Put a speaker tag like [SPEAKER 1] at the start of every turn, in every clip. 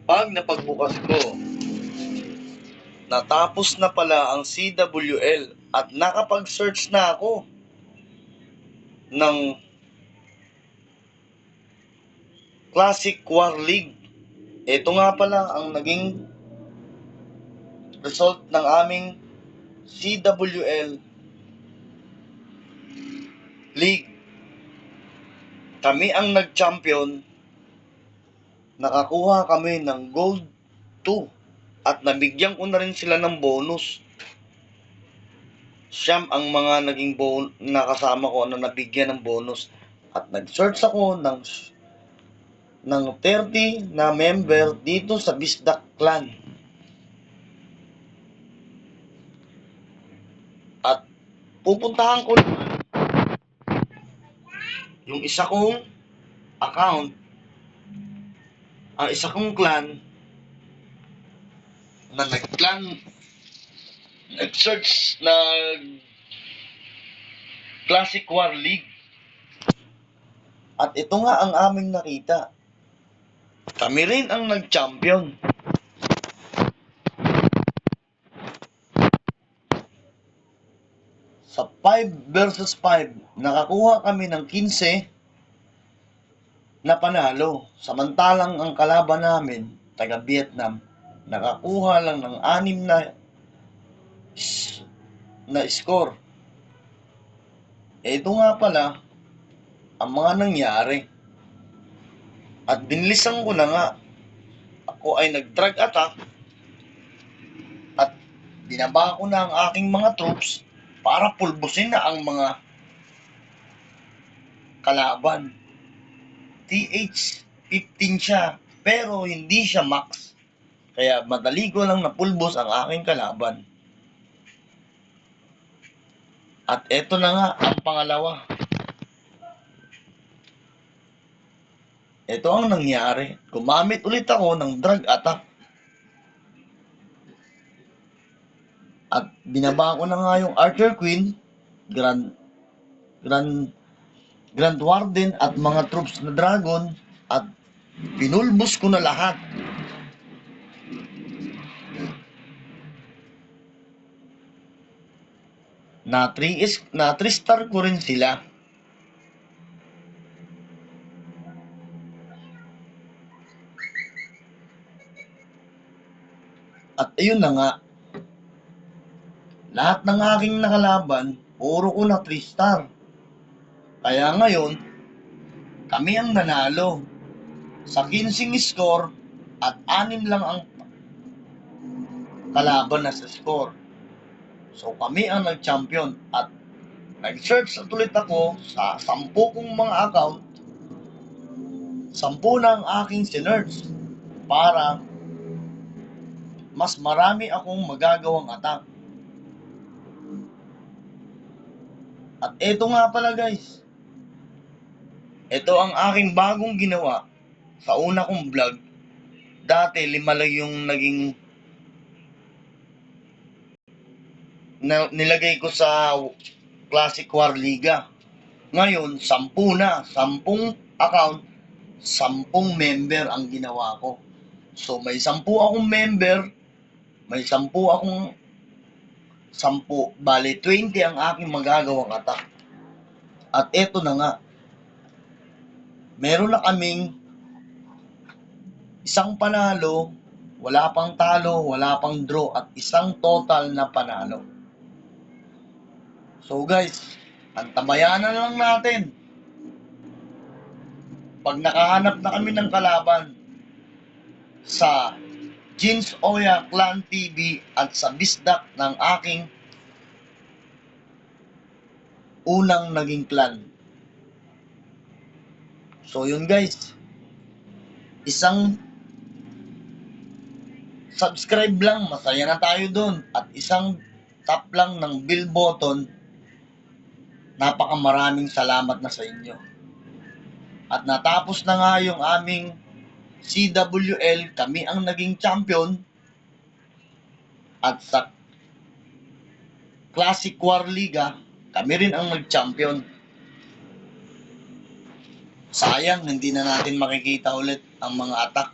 [SPEAKER 1] Pag napagbukas ko, natapos na pala ang CWL at nakapag-search na ako ng Classic War League. Ito nga pala ang naging result ng aming CWL League. Kami ang nag-champion. Nakakuha kami ng Gold 2 at nabigyan ko na rin sila ng bonus. Siyam ang mga naging nakasama ko na nabigyan ng bonus. At nag-search ako ng 30 na member dito sa Bisdak Clan. At pupuntahan ko naman yung isa kong account, ang isa kong clan na nag-search na Classic War League. At ito nga ang aming nakita. Kami rin ang nag-champion. Sa 5 versus 5, nakakuha kami ng 15 na panalo. Samantalang ang kalaban namin, taga Vietnam, nakakuha lang ng 6 na score. Ito nga pala ang mga nangyari. At binilisan ko na nga. Ako ay nag-drag attack at binaba ko na ang aking mga troops para pulbusin na ang mga kalaban. TH-15 siya, pero hindi siya max. Kaya madali ko lang napulbos ang aking kalaban. At eto na nga ang pangalawa. Ito ang nangyari. Gumamit ulit ako ng drag attack. At binaba ko na nga yung Archer Queen, Grand Warden at mga troops na dragon at pinulbos ko na lahat. Na 3 star ko rin sila. At ayun na nga. Lahat ng aking nakalaban, puro ko na 3 star. Kaya ngayon, kami ang nanalo. Sa 15 score at 6 lang ang kalaban na sa score. So kami ang nag-champion at nag-search at ulit ako sa 10 kong mga account. 10 na ang aking sinerch para mas marami akong magagawang attack. At eto nga pala guys, ito ang aking bagong ginawa sa una kong vlog. Dati 5 lang yung naging nilagay ko sa Classic War Liga. Ngayon 10 na, 10 account, 10 member ang ginawa ko. So may 10 akong member, may 10 akong 10, bali 20 ang aking magagawang attack. At eto na nga, meron na kaming isang panalo, wala pang talo, wala pang draw, at isang total na panalo. So guys, antabayanan lang natin. Pag nakahanap na kami ng kalaban sa Jeans Oya Clan TV at sa Bisdak ng aking unang naging clan. So yun guys, isang subscribe lang, masaya na tayo dun. At isang tap lang ng bell button, napakamaraming salamat na sa inyo. At natapos na nga yung aming CWL, kami ang naging champion. At sa Classic War Liga, kami rin ang nag-champion. Sayang, hindi na natin makikita ulit ang mga attack.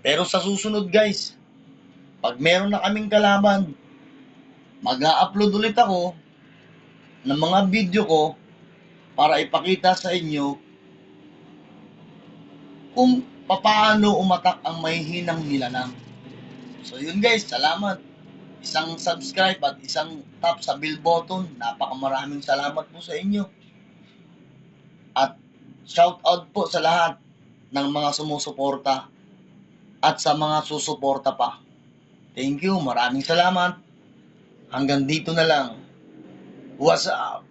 [SPEAKER 1] Pero sa susunod guys, pag meron na kaming kalaban, mag-a-upload ulit ako ng mga video ko para ipakita sa inyo kung paano umatak ang mahihinang nilalang. So yun guys, salamat. Isang subscribe at isang tap sa bell button. Napakamaraming salamat po sa inyo. At shout out po sa lahat ng mga sumusuporta at sa mga susuporta pa. Thank you, maraming salamat. Hanggang dito na lang. What's up?